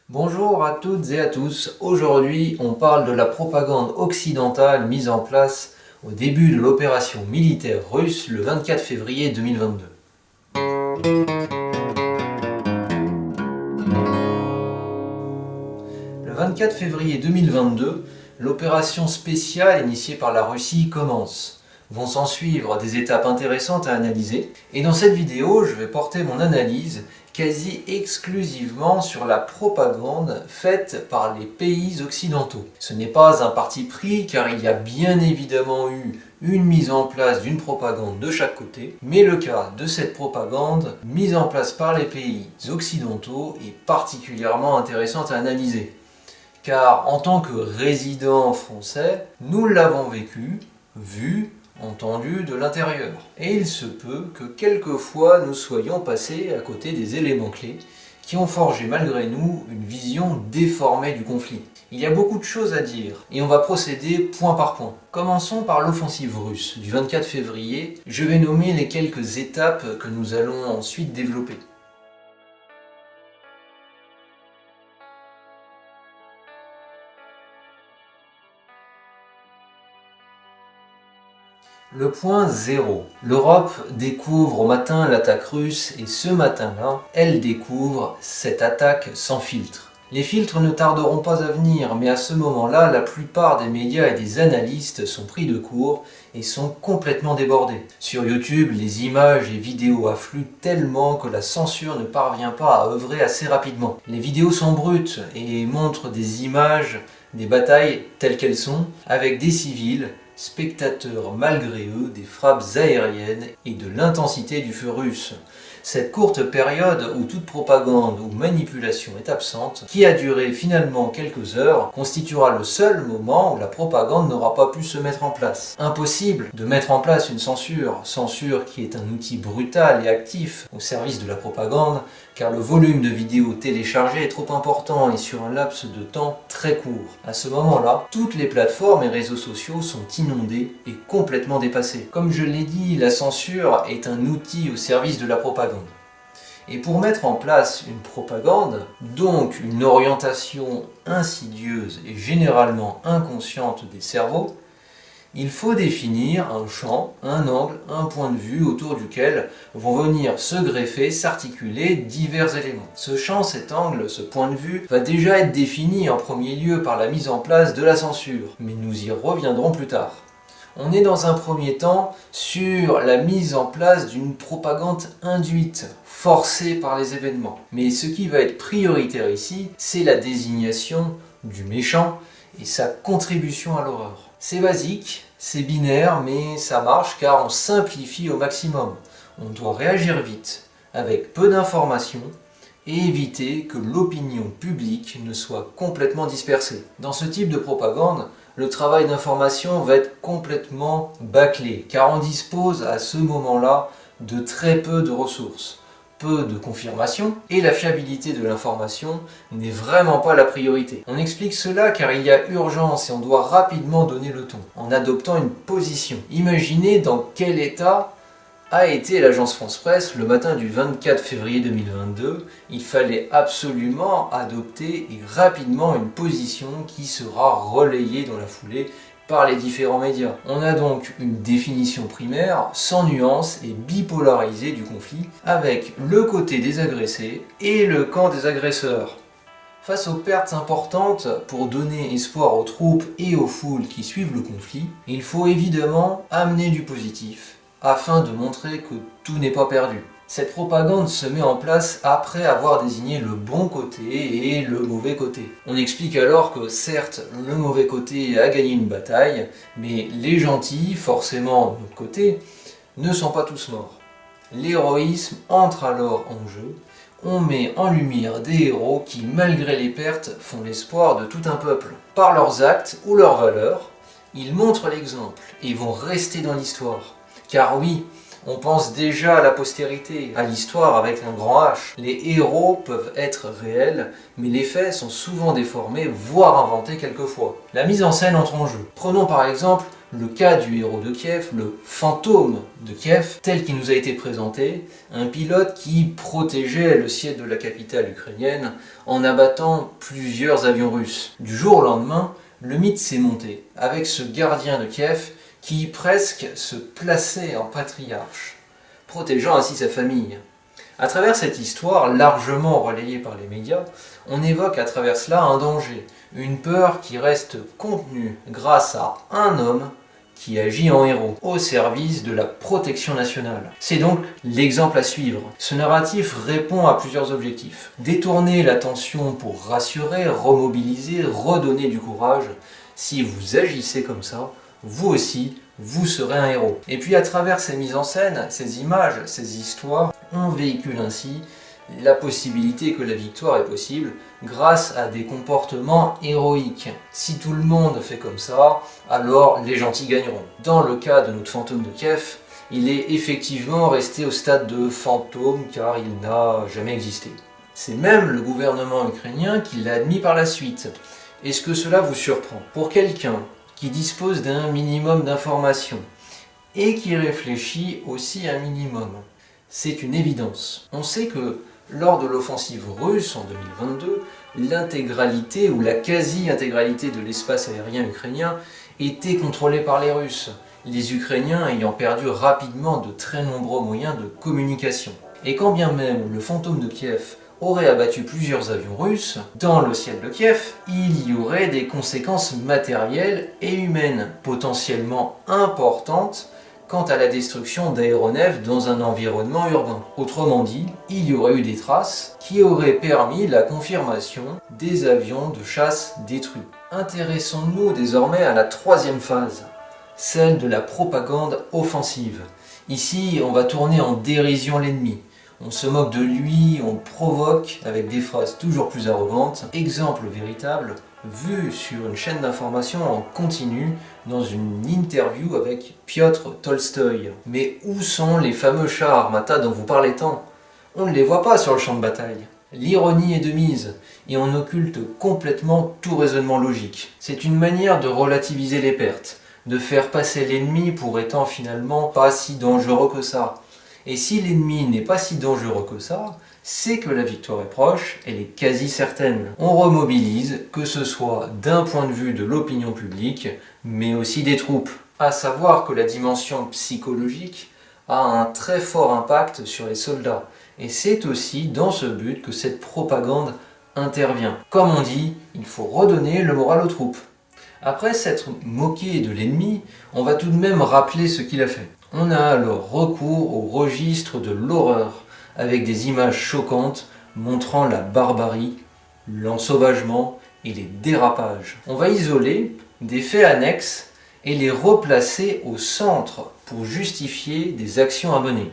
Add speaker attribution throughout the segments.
Speaker 1: Bonjour à toutes et à tous. Aujourd'hui, on parle de la propagande occidentale mise en place au début de l'opération militaire russe le 24 février 2022. Le 24 février 2022, l'opération spéciale initiée par la Russie commence. Vont s'en suivre des étapes intéressantes à analyser, et dans cette vidéo, je vais porter mon analyse quasi exclusivement sur la propagande faite par les pays occidentaux. Ce n'est pas un parti pris car il y a bien évidemment eu une mise en place d'une propagande de chaque côté, mais le cas de cette propagande mise en place par les pays occidentaux est particulièrement intéressant à analyser. Car en tant que résidents français, nous l'avons vécu, vu, entendu de l'intérieur. Et il se peut que quelquefois nous soyons passés à côté des éléments clés qui ont forgé malgré nous une vision déformée du conflit. Il y a beaucoup de choses à dire et on va procéder point par point. Commençons par l'offensive russe du 24 février. Je vais nommer les quelques étapes que nous allons ensuite développer. Le point 0. L'Europe découvre au matin l'attaque russe et ce matin-là, elle découvre cette attaque sans filtre. Les filtres ne tarderont pas à venir, mais à ce moment-là, la plupart des médias et des analystes sont pris de court et sont complètement débordés. Sur YouTube, les images et vidéos affluent tellement que la censure ne parvient pas à œuvrer assez rapidement. Les vidéos sont brutes et montrent des images des batailles telles qu'elles sont, avec des civils, spectateurs malgré eux des frappes aériennes et de l'intensité du feu russe. Cette courte période où toute propagande ou manipulation est absente, qui a duré finalement quelques heures, constituera le seul moment où la propagande n'aura pas pu se mettre en place. Impossible de mettre en place une censure, censure qui est un outil brutal et actif au service de la propagande, car le volume de vidéos téléchargées est trop important et sur un laps de temps très court. À ce moment-là, toutes les plateformes et réseaux sociaux sont inondés et complètement dépassés. Comme je l'ai dit, la censure est un outil au service de la propagande. Et pour mettre en place une propagande, donc une orientation insidieuse et généralement inconsciente des cerveaux, il faut définir un champ, un angle, un point de vue autour duquel vont venir se greffer, s'articuler divers éléments. Ce champ, cet angle, ce point de vue va déjà être défini en premier lieu par la mise en place de la censure, mais nous y reviendrons plus tard. On est dans un premier temps sur la mise en place d'une propagande induite, forcée par les événements. Mais ce qui va être prioritaire ici, c'est la désignation du méchant et sa contribution à l'horreur. C'est basique, c'est binaire, mais ça marche car on simplifie au maximum. On doit réagir vite, avec peu d'informations, et éviter que l'opinion publique ne soit complètement dispersée. Dans ce type de propagande, le travail d'information va être complètement bâclé, car on dispose à ce moment-là de très peu de ressources, peu de confirmations, et la fiabilité de l'information n'est vraiment pas la priorité. On explique cela car il y a urgence et on doit rapidement donner le ton, en adoptant une position. Imaginez dans quel état a été l'agence France-Presse le matin du 24 février 2022. Il fallait absolument adopter et rapidement une position qui sera relayée dans la foulée par les différents médias. On a donc une définition primaire, sans nuance et bipolarisée du conflit, avec le côté des agressés et le camp des agresseurs. Face aux pertes importantes, pour donner espoir aux troupes et aux foules qui suivent le conflit, il faut évidemment amener du positif, afin de montrer que tout n'est pas perdu. Cette propagande se met en place après avoir désigné le bon côté et le mauvais côté. On explique alors que certes, le mauvais côté a gagné une bataille, mais les gentils, forcément de notre côté, ne sont pas tous morts. L'héroïsme entre alors en jeu. On met en lumière des héros qui, malgré les pertes, font l'espoir de tout un peuple. Par leurs actes ou leurs valeurs, ils montrent l'exemple et vont rester dans l'histoire. Car oui, On pense déjà à la postérité, à l'histoire avec un grand H. Les héros peuvent être réels, mais les faits sont souvent déformés, voire inventés quelquefois. La mise en scène entre en jeu. Prenons par exemple le cas du héros de Kiev, le fantôme de Kiev, tel qu'il nous a été présenté, un pilote qui protégeait le ciel de la capitale ukrainienne en abattant plusieurs avions russes. Du jour au lendemain, le mythe s'est monté, avec ce gardien de Kiev qui presque se plaçait en patriarche, protégeant ainsi sa famille. À travers cette histoire, largement relayée par les médias, on évoque à travers cela un danger, une peur qui reste contenue grâce à un homme qui agit en héros, au service de la protection nationale. C'est donc l'exemple à suivre. Ce narratif répond à plusieurs objectifs. Détourner l'attention pour rassurer, remobiliser, redonner du courage. Si vous agissez comme ça, vous aussi, vous serez un héros. Et puis à travers ces mises en scène, ces images, ces histoires, on véhicule ainsi la possibilité que la victoire est possible grâce à des comportements héroïques. Si tout le monde fait comme ça, alors les gentils gagneront. Dans le cas de notre fantôme de Kiev, il est effectivement resté au stade de fantôme car il n'a jamais existé. C'est même le gouvernement ukrainien qui l'a admis par la suite. Est-ce que cela vous surprend? Pour quelqu'un qui dispose d'un minimum d'informations et qui réfléchit aussi un minimum, c'est une évidence. On sait que lors de l'offensive russe en 2022, l'intégralité ou la quasi-intégralité de l'espace aérien ukrainien était contrôlée par les Russes, les Ukrainiens ayant perdu rapidement de très nombreux moyens de communication. Et quand bien même le fantôme de Kiev aurait abattu plusieurs avions russes, dans le ciel de Kiev, il y aurait des conséquences matérielles et humaines potentiellement importantes quant à la destruction d'aéronefs dans un environnement urbain. Autrement dit, il y aurait eu des traces qui auraient permis la confirmation des avions de chasse détruits. Intéressons-nous désormais à la troisième phase, celle de la propagande offensive. Ici, on va tourner en dérision l'ennemi. On se moque de lui, on provoque avec des phrases toujours plus arrogantes. Exemple véritable, vu sur une chaîne d'information en continu dans une interview avec Piotr Tolstoï. Mais où sont les fameux chars Armata dont vous parlez tant? On ne les voit pas sur le champ de bataille. L'ironie est de mise et on occulte complètement tout raisonnement logique. C'est une manière de relativiser les pertes, de faire passer l'ennemi pour étant finalement pas si dangereux que ça. Et si l'ennemi n'est pas si dangereux que ça, c'est que la victoire est proche, elle est quasi certaine. On remobilise, que ce soit d'un point de vue de l'opinion publique, mais aussi des troupes. À savoir que la dimension psychologique a un très fort impact sur les soldats. Et c'est aussi dans ce but que cette propagande intervient. Comme on dit, il faut redonner le moral aux troupes. Après s'être moqué de l'ennemi, on va tout de même rappeler ce qu'il a fait. On a alors recours au registre de l'horreur, avec des images choquantes montrant la barbarie, l'ensauvagement et les dérapages. On va isoler des faits annexes et les replacer au centre pour justifier des actions à mener.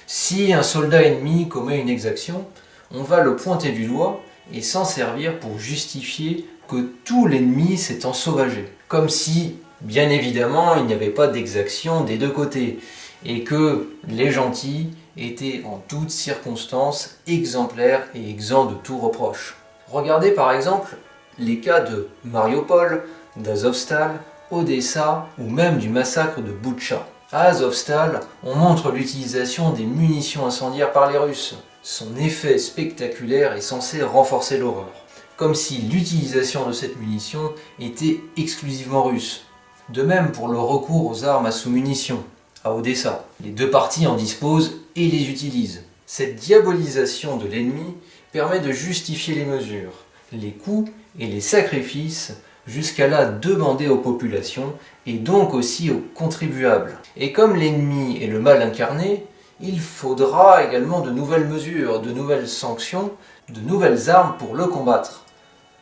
Speaker 1: Si un soldat ennemi commet une exaction, on va le pointer du doigt et s'en servir pour justifier que tout l'ennemi s'est ensauvagé. Comme si, bien évidemment, il n'y avait pas d'exaction des deux côtés et que les gentils étaient en toutes circonstances exemplaires et exempts de tout reproche. Regardez par exemple les cas de Mariupol, d'Azovstal, Odessa ou même du massacre de Boutcha. À Azovstal, on montre l'utilisation des munitions incendiaires par les Russes. Son effet spectaculaire est censé renforcer l'horreur, comme si l'utilisation de cette munition était exclusivement russe. De même pour le recours aux armes à sous-munitions, à Odessa. Les deux parties en disposent et les utilisent. Cette diabolisation de l'ennemi permet de justifier les mesures, les coûts et les sacrifices jusqu'à là demandés aux populations et donc aussi aux contribuables. Et comme l'ennemi est le mal incarné, il faudra également de nouvelles mesures, de nouvelles sanctions, de nouvelles armes pour le combattre.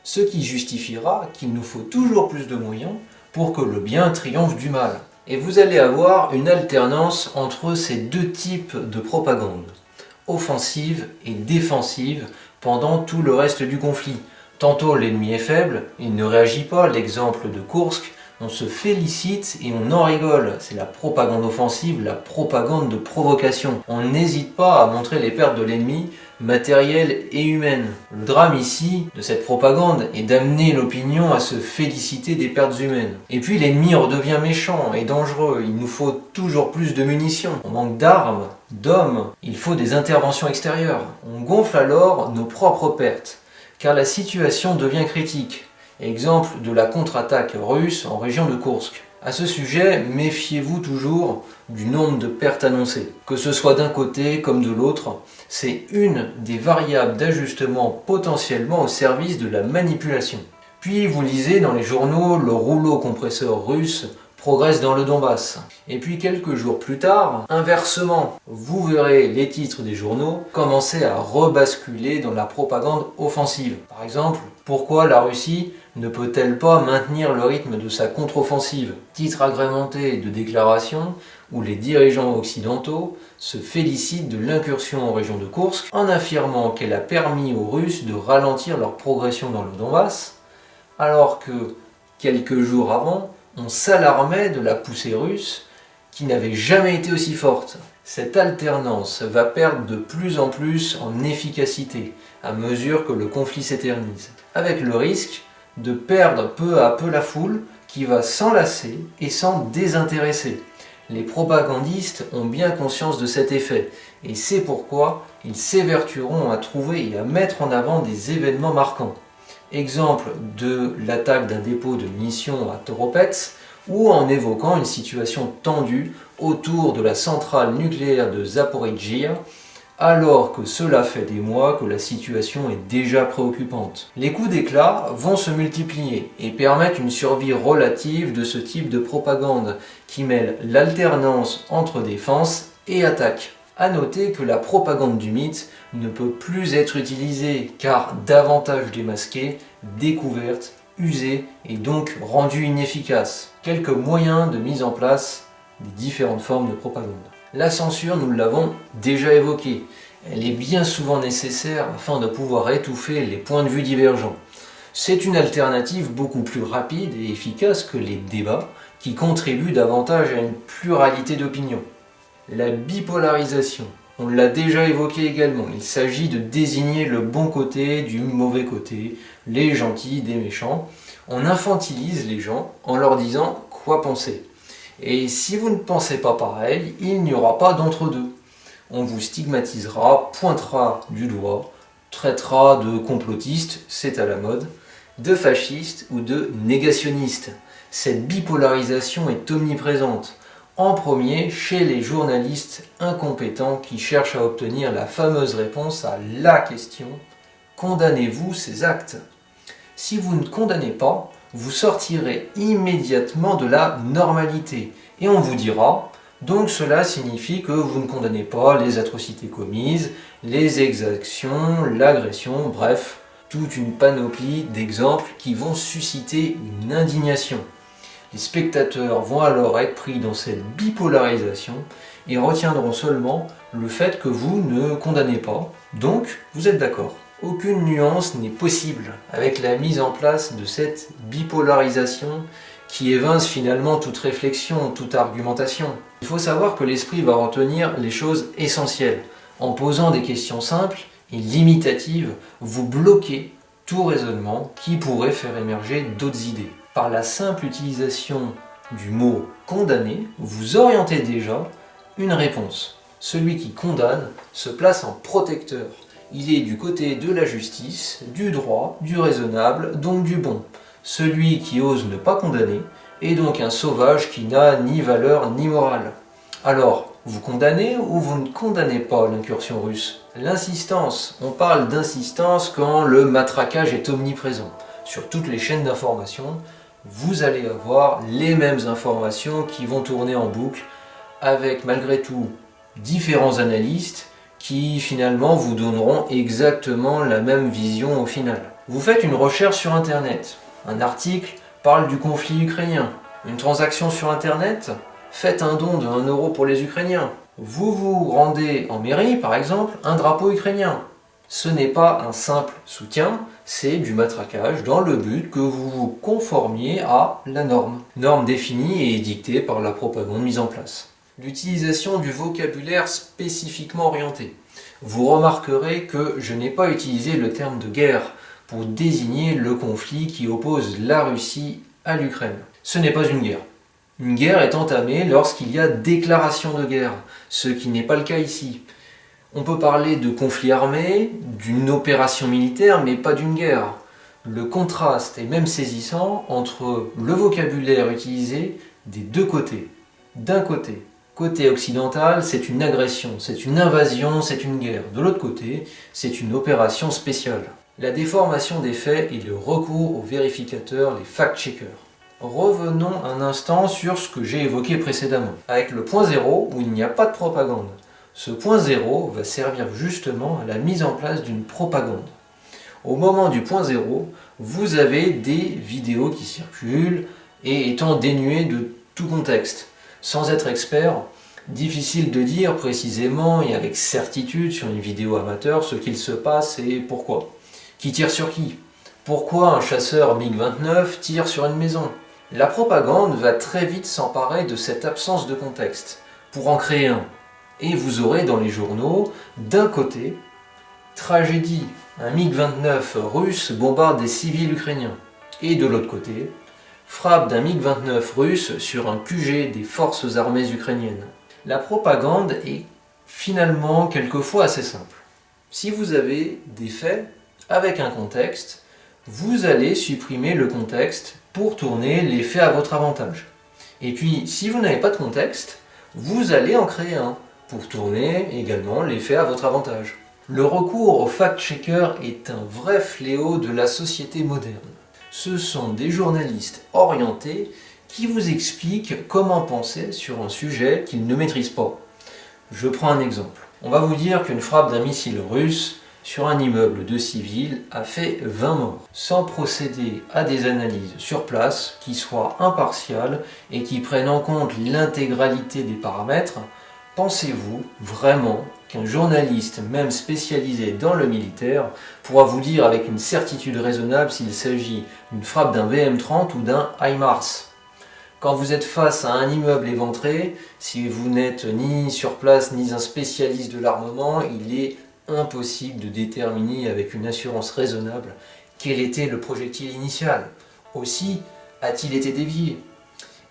Speaker 1: Ce qui justifiera qu'il nous faut toujours plus de moyens pour que le bien triomphe du mal. Et vous allez avoir une alternance entre ces deux types de propagande, offensive et défensive, pendant tout le reste du conflit. Tantôt l'ennemi est faible, il ne réagit pas, l'exemple de Koursk On se félicite et on en rigole. C'est la propagande offensive, la propagande de provocation. On n'hésite pas à montrer les pertes de l'ennemi, matérielles et humaines. Le drame ici de cette propagande est d'amener l'opinion à se féliciter des pertes humaines. Et puis l'ennemi redevient méchant et dangereux. Il nous faut toujours plus de munitions. On manque d'armes, d'hommes. Il faut des interventions extérieures. On gonfle alors nos propres pertes, car la situation devient critique. Exemple de la contre-attaque russe en région de Koursk. À ce sujet, méfiez-vous toujours du nombre de pertes annoncées. Que ce soit d'un côté comme de l'autre, c'est une des variables d'ajustement potentiellement au service de la manipulation. Puis vous lisez dans les journaux, le rouleau compresseur russe progresse dans le Donbass. Et puis quelques jours plus tard, inversement, vous verrez les titres des journaux commencer à rebasculer dans la propagande offensive. Par exemple, pourquoi la Russie ne peut-elle pas maintenir le rythme de sa contre-offensive? Titre agrémenté de déclarations où les dirigeants occidentaux se félicitent de l'incursion en région de Koursk en affirmant qu'elle a permis aux Russes de ralentir leur progression dans le Donbass, alors que quelques jours avant, on s'alarmait de la poussée russe qui n'avait jamais été aussi forte. Cette alternance va perdre de plus en plus en efficacité à mesure que le conflit s'éternise, avec le risque de perdre peu à peu la foule qui va s'enlacer et s'en désintéresser. Les propagandistes ont bien conscience de cet effet et c'est pourquoi ils s'évertueront à trouver et à mettre en avant des événements marquants. Exemple de l'attaque d'un dépôt de munitions à Toropets ou en évoquant une situation tendue autour de la centrale nucléaire de Zaporijjia alors que cela fait des mois que la situation est déjà préoccupante. Les coups d'éclat vont se multiplier et permettent une survie relative de ce type de propagande qui mêle l'alternance entre défense et attaque. A noter que la propagande du mythe ne peut plus être utilisée car davantage démasquée, découverte, usée et donc rendue inefficace. Quelques moyens de mise en place des différentes formes de propagande. La censure, nous l'avons déjà évoquée. Elle est bien souvent nécessaire afin de pouvoir étouffer les points de vue divergents. C'est une alternative beaucoup plus rapide et efficace que les débats qui contribuent davantage à une pluralité d'opinions. La bipolarisation, on l'a déjà évoqué également, il s'agit de désigner le bon côté du mauvais côté, les gentils des méchants. On infantilise les gens en leur disant quoi penser. Et si vous ne pensez pas pareil, il n'y aura pas d'entre-deux. On vous stigmatisera, pointera du doigt, traitera de complotiste, c'est à la mode, de fasciste ou de négationniste. Cette bipolarisation est omniprésente. En premier, chez les journalistes incompétents qui cherchent à obtenir la fameuse réponse à la question « Condamnez-vous ces actes ?» Si vous ne condamnez pas, vous sortirez immédiatement de la normalité et on vous dira « Donc cela signifie que vous ne condamnez pas les atrocités commises, les exactions, l'agression, bref, toute une panoplie d'exemples qui vont susciter une indignation. » Les spectateurs vont alors être pris dans cette bipolarisation et retiendront seulement le fait que vous ne condamnez pas, donc vous êtes d'accord. Aucune nuance n'est possible avec la mise en place de cette bipolarisation qui évince finalement toute réflexion, toute argumentation. Il faut savoir que l'esprit va retenir les choses essentielles. En posant des questions simples et limitatives, vous bloquez tout raisonnement qui pourrait faire émerger d'autres idées. Par la simple utilisation du mot « condamner », vous orientez déjà une réponse. Celui qui condamne se place en protecteur. Il est du côté de la justice, du droit, du raisonnable, donc du bon. Celui qui ose ne pas condamner est donc un sauvage qui n'a ni valeur ni morale. Alors, vous condamnez ou vous ne condamnez pas l'incursion russe? L'insistance, on parle d'insistance quand le matraquage est omniprésent. Sur toutes les chaînes d'information, vous allez avoir les mêmes informations qui vont tourner en boucle avec malgré tout différents analystes qui finalement vous donneront exactement la même vision au final. Vous faites une recherche sur internet, un article parle du conflit ukrainien, une transaction sur internet, faites un don de 1 euro pour les Ukrainiens. Vous vous rendez en mairie par exemple, un drapeau ukrainien. Ce n'est pas un simple soutien, C'est du matraquage dans le but que vous vous conformiez à la norme. Norme définie et édictée par la propagande mise en place. L'utilisation du vocabulaire spécifiquement orienté. Vous remarquerez que je n'ai pas utilisé le terme de guerre pour désigner le conflit qui oppose la Russie à l'Ukraine. Ce n'est pas une guerre. Une guerre est entamée lorsqu'il y a déclaration de guerre, ce qui n'est pas le cas ici. On peut parler de conflit armé, d'une opération militaire, mais pas d'une guerre. Le contraste est même saisissant entre le vocabulaire utilisé des deux côtés. D'un côté, côté occidental, c'est une agression, c'est une invasion, c'est une guerre. De l'autre côté, c'est une opération spéciale. La déformation des faits et le recours aux vérificateurs, les fact-checkers. Revenons un instant sur ce que j'ai évoqué précédemment, avec le point zéro où il n'y a pas de propagande. Ce point zéro va servir justement à la mise en place d'une propagande. Au moment du point zéro, vous avez des vidéos qui circulent et étant dénuées de tout contexte. Sans être expert, difficile de dire précisément et avec certitude sur une vidéo amateur ce qu'il se passe et pourquoi. Qui tire sur qui? Pourquoi un chasseur MiG-29 tire sur une maison? La propagande va très vite s'emparer de cette absence de contexte pour en créer un. Et vous aurez dans les journaux, d'un côté, tragédie, un MiG-29 russe bombarde des civils ukrainiens. Et de l'autre côté, frappe d'un MiG-29 russe sur un QG des forces armées ukrainiennes. La propagande est finalement quelquefois assez simple. Si vous avez des faits avec un contexte, vous allez supprimer le contexte pour tourner les faits à votre avantage. Et puis, si vous n'avez pas de contexte, vous allez en créer un pour tourner également les faits à votre avantage. Le recours au fact-checker est un vrai fléau de la société moderne. Ce sont des journalistes orientés qui vous expliquent comment penser sur un sujet qu'ils ne maîtrisent pas. Je prends un exemple. On va vous dire qu'une frappe d'un missile russe sur un immeuble de civils a fait 20 morts, sans procéder à des analyses sur place qui soient impartiales et qui prennent en compte l'intégralité des paramètres. Pensez-vous vraiment qu'un journaliste, même spécialisé dans le militaire, pourra vous dire avec une certitude raisonnable s'il s'agit d'une frappe d'un VM-30 ou d'un HIMARS? Quand vous êtes face à un immeuble éventré, si vous n'êtes ni sur place ni un spécialiste de l'armement, il est impossible de déterminer avec une assurance raisonnable quel était le projectile initial. Aussi, a-t-il été dévié?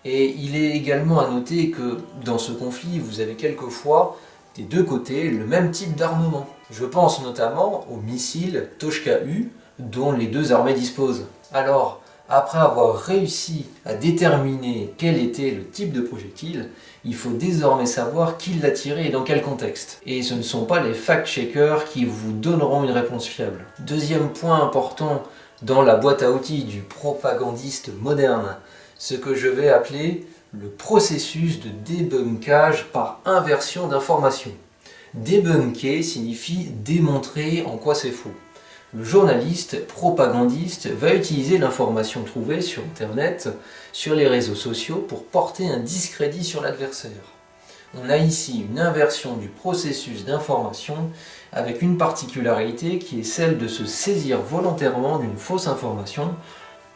Speaker 1: Et il est également à noter que dans ce conflit, vous avez quelquefois des deux côtés le même type d'armement. Je pense notamment aux missiles Tochka-U dont les deux armées disposent. Alors, après avoir réussi à déterminer quel était le type de projectile, il faut désormais savoir qui l'a tiré et dans quel contexte. Et ce ne sont pas les fact-checkers qui vous donneront une réponse fiable. Deuxième point important dans la boîte à outils du propagandiste moderne, ce que je vais appeler le processus de débunkage par inversion d'information. Débunker signifie démontrer en quoi c'est faux. Le journaliste propagandiste va utiliser l'information trouvée sur Internet, sur les réseaux sociaux pour porter un discrédit sur l'adversaire. On a ici une inversion du processus d'information avec une particularité qui est celle de se saisir volontairement d'une fausse information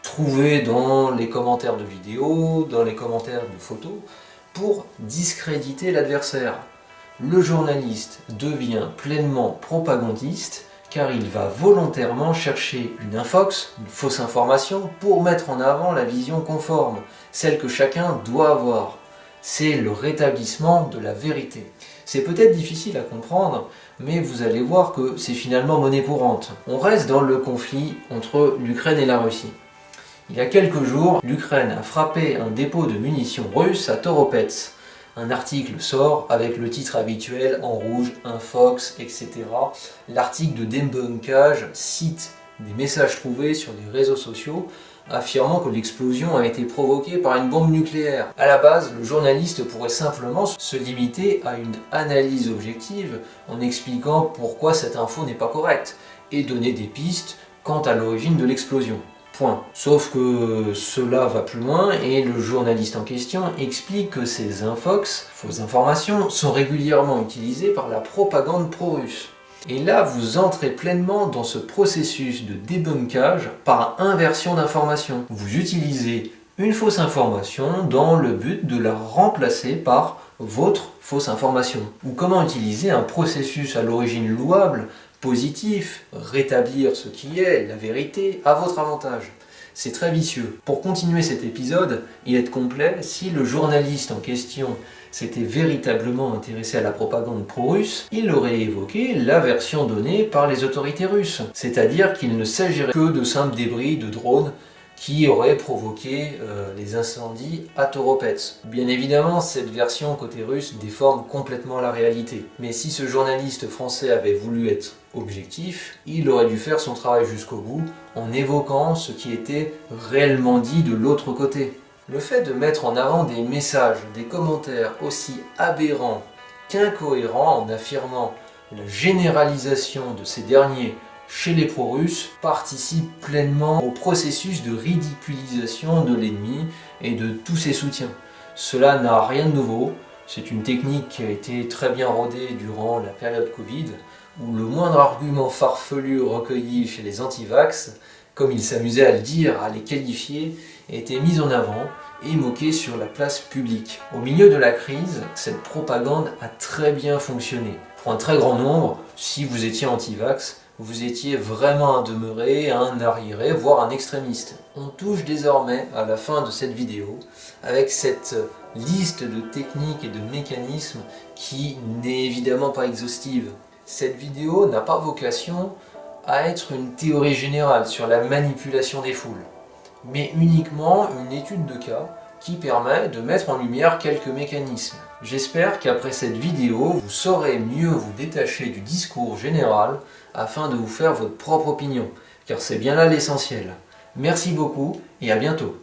Speaker 1: trouvée dans les commentaires de vidéos, dans les commentaires de photos, pour discréditer l'adversaire. Le journaliste devient pleinement propagandiste car il va volontairement chercher une infox, une fausse information, pour mettre en avant la vision conforme, celle que chacun doit avoir. C'est le rétablissement de la vérité. C'est peut-être difficile à comprendre, mais vous allez voir que c'est finalement monnaie courante. On reste dans le conflit entre l'Ukraine et la Russie. Il y a quelques jours, l'Ukraine a frappé un dépôt de munitions russe à Toropets. Un article sort avec le titre habituel en rouge, Infox, etc. L'article de débunkage cite des messages trouvés sur les réseaux sociaux affirmant que l'explosion a été provoquée par une bombe nucléaire. À la base, le journaliste pourrait simplement se limiter à une analyse objective en expliquant pourquoi cette info n'est pas correcte et donner des pistes quant à l'origine de l'explosion. Point. Sauf que cela va plus loin et le journaliste en question explique que ces infox, fausses informations, sont régulièrement utilisées par la propagande pro-russe. Et là, vous entrez pleinement dans ce processus de débunkage par inversion d'information. Vous utilisez une fausse information dans le but de la remplacer par votre fausse information. Ou comment utiliser un processus à l'origine louable, positif, rétablir ce qui est, la vérité, à votre avantage. C'est très vicieux. Pour continuer cet épisode, il est complet si le journaliste en question s'était véritablement intéressé à la propagande pro-russe, il aurait évoqué la version donnée par les autorités russes. C'est-à-dire qu'il ne s'agirait que de simples débris de drones qui auraient provoqué les incendies à Toropets. Bien évidemment, cette version côté russe déforme complètement la réalité. Mais si ce journaliste français avait voulu être objectif, il aurait dû faire son travail jusqu'au bout en évoquant ce qui était réellement dit de l'autre côté. Le fait de mettre en avant des messages, des commentaires aussi aberrants qu'incohérents en affirmant la généralisation de ces derniers chez les pro-russes participe pleinement au processus de ridiculisation de l'ennemi et de tous ses soutiens. Cela n'a rien de nouveau, c'est une technique qui a été très bien rodée durant la période Covid, où le moindre argument farfelu recueilli chez les anti-vax, comme ils s'amusaient à le dire, à les qualifier, était mis en avant et moqué sur la place publique. Au milieu de la crise, cette propagande a très bien fonctionné. Pour un très grand nombre, si vous étiez anti-vax, vous étiez vraiment un demeuré, un arriéré, voire un extrémiste. On touche désormais à la fin de cette vidéo avec cette liste de techniques et de mécanismes qui n'est évidemment pas exhaustive. Cette vidéo n'a pas vocation à être une théorie générale sur la manipulation des foules, mais uniquement une étude de cas qui permet de mettre en lumière quelques mécanismes. J'espère qu'après cette vidéo, vous saurez mieux vous détacher du discours général afin de vous faire votre propre opinion, car c'est bien là l'essentiel. Merci beaucoup et à bientôt.